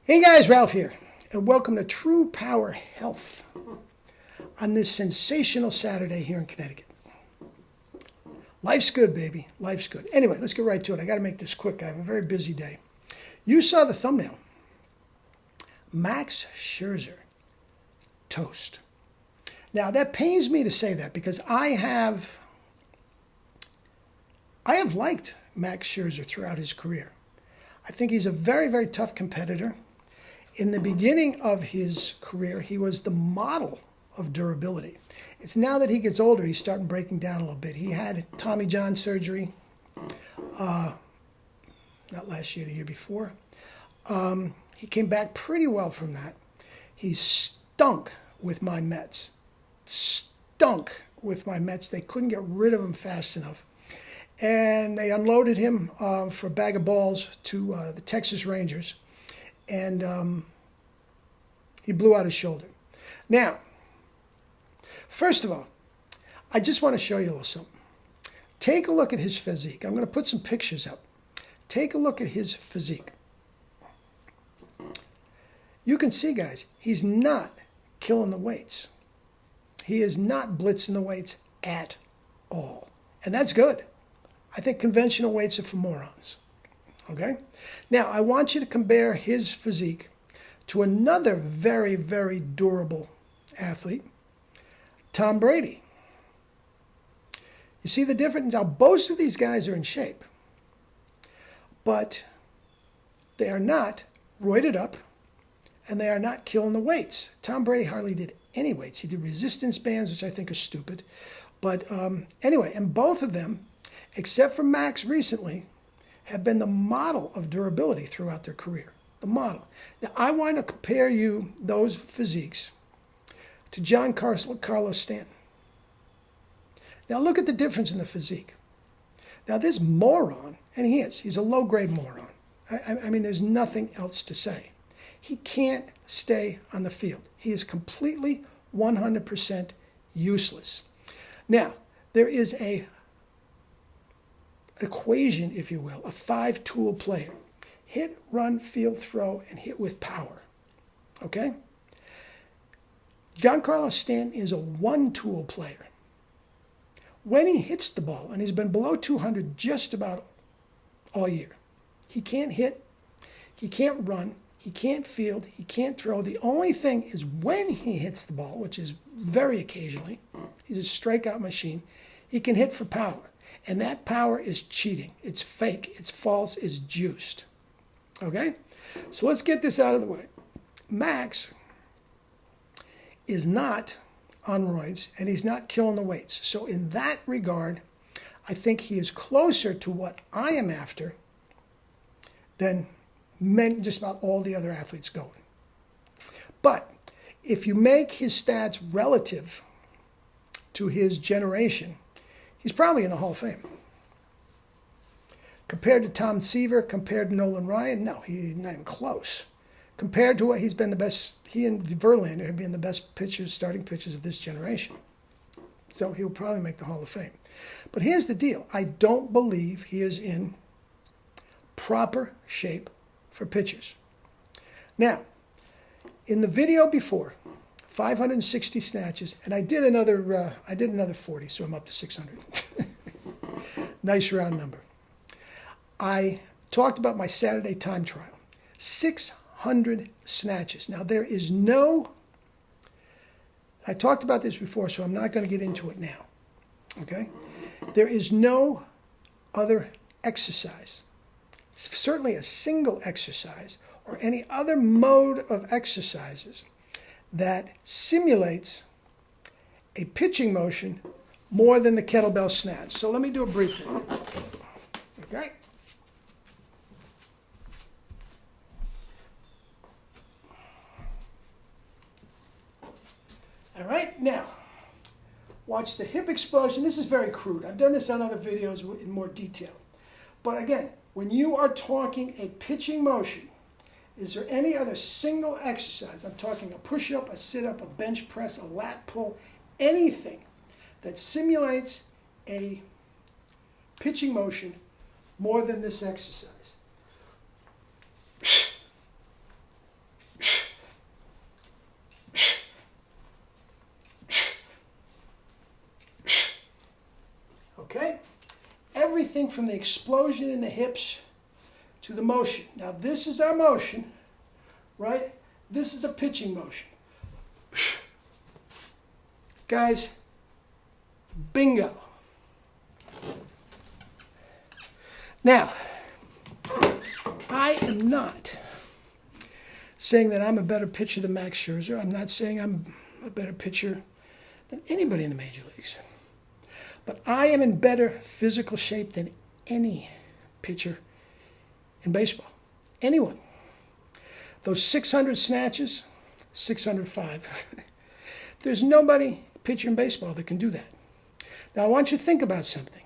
Hey guys, Ralph here, and welcome to True Power Health on this sensational Saturday here in Connecticut. Life's good, baby. Life's good. Anyway, let's get right to it. I got to make this quick. I have a very busy day. You saw the thumbnail. Max Scherzer, toast. Now, that pains me to say that because I have liked Max Scherzer throughout his career. I think he's a very, very tough competitor. In the beginning of his career, he was the model of durability. It's now that he gets older, he's starting breaking down a little bit. He had Tommy John surgery, not last year, the year before. He came back pretty well from that. He stunk with my Mets. They couldn't get rid of him fast enough. And they unloaded him for a bag of balls to the Texas Rangers. And he blew out his shoulder. Now, first of all, I just want to show you a little something. Take a look at his physique. I'm going to put some pictures up. Take a look at his physique. You can see, guys, he's not killing the weights. He is not blitzing the weights at all. And that's good. I think conventional weights are for morons. Okay? Now, I want you to compare his physique to another very, very durable athlete, Tom Brady. You see the difference? Now, both of these guys are in shape, but they are not roided up, and they are not killing the weights. Tom Brady hardly did any weights. He did resistance bands, which I think are stupid. But anyway, and both of them, except for Max recently, have been the model of durability throughout their career. The model. Now, I want to compare you, those physiques, to Carlos Stanton. Now, look at the difference in the physique. Now, this moron, and he's a low-grade moron. I mean, there's nothing else to say. He can't stay on the field. He is completely 100% useless. Now, there is an equation, if you will, a five-tool player. Hit, run, field, throw, and hit with power. Okay? Giancarlo Stanton is a one-tool player. When he hits the ball, and he's been below 200 just about all year, he can't hit, he can't run, he can't field, he can't throw. The only thing is when he hits the ball, which is very occasionally, he's a strikeout machine, he can hit for power. And that power is cheating. It's fake. It's false. It's juiced. Okay? So let's get this out of the way. Max is not on roids, and he's not killing the weights. So in that regard, I think he is closer to what I am after than just about all the other athletes going. But if you make his stats relative to his generation, he's probably in the Hall of Fame. Compared to Tom Seaver, compared to Nolan Ryan, no, he's not even close. Compared to what he's been the best, he and Verlander have been the best pitchers, starting pitchers of this generation. So he'll probably make the Hall of Fame. But here's the deal. I don't believe he is in proper shape for pitchers. Now, in the video before, 560 snatches, and I did another 40, so I'm up to 600. Nice round number. I talked about my Saturday time trial. 600 snatches. Now, there is no, I talked about this before, so I'm not going to get into it now. Okay? There is no other exercise, certainly a single exercise, or any other mode of exercises that simulates a pitching motion more than the kettlebell snatch. So let me do it briefly. Okay? All right, now, watch the hip explosion. This is very crude. I've done this on other videos in more detail. But again, when you are talking a pitching motion, is there any other single exercise? I'm talking a push-up, a sit-up, a bench press, a lat pull, anything that simulates a pitching motion more than this exercise. Okay? Everything from the explosion in the hips to the motion. Now this is our motion, right? This is a pitching motion. Guys, bingo. Now, I am not saying that I'm a better pitcher than Max Scherzer. I'm not saying I'm a better pitcher than anybody in the major leagues. But I am in better physical shape than any pitcher in baseball. Anyone. Those 600 snatches, 605. There's nobody pitcher in baseball that can do that. Now I want you to think about something.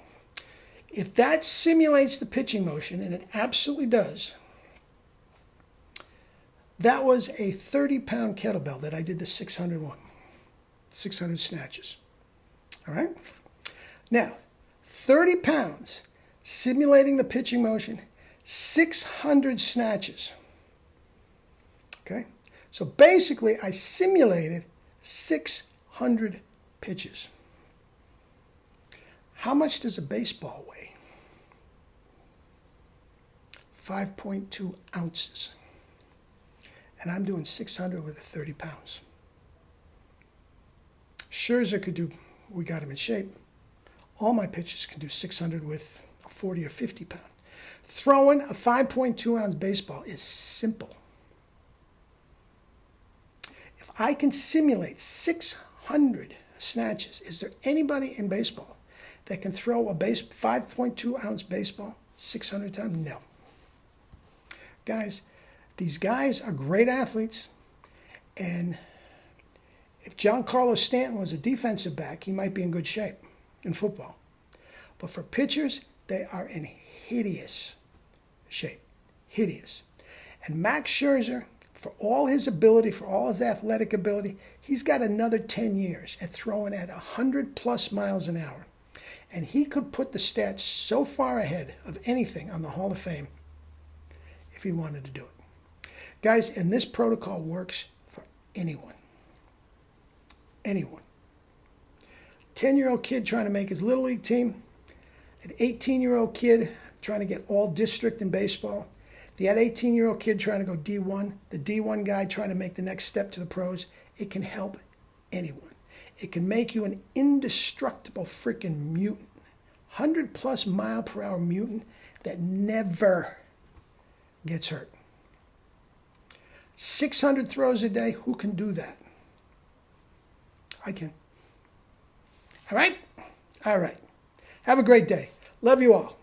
If that simulates the pitching motion, and it absolutely does, that was a 30-pound kettlebell that I did the 600 snatches. All right? Now, 30 pounds, simulating the pitching motion, 600 snatches. Okay? So basically, I simulated 600 pitches. How much does a baseball weigh? 5.2 ounces. And I'm doing 600 with 30 pounds. Scherzer could do, we got him in shape. All my pitchers can do 600 with a 40 or 50 pound. Throwing a 5.2 ounce baseball is simple. If I can simulate 600 snatches, is there anybody in baseball that can throw a 5.2 ounce baseball 600 times? No. Guys, these guys are great athletes, and if Giancarlo Stanton was a defensive back, he might be in good shape in football. But for pitchers, they are in hideous shape. Hideous. And Max Scherzer, for all his ability, for all his athletic ability, he's got another 10 years at throwing at 100+ miles an hour. And he could put the stats so far ahead of anything on the Hall of Fame if he wanted to do it. Guys, and this protocol works for anyone. Anyone. 10-year-old kid trying to make his Little League team, an 18-year-old kid trying to get all district in baseball, the 18-year-old kid trying to go D1, the D1 guy trying to make the next step to the pros. It can help anyone. It can make you an indestructible freaking mutant, 100+ mile per hour mutant that never gets hurt. 600 throws a day, who can do that? I can. All right? All right. Have a great day. Love you all.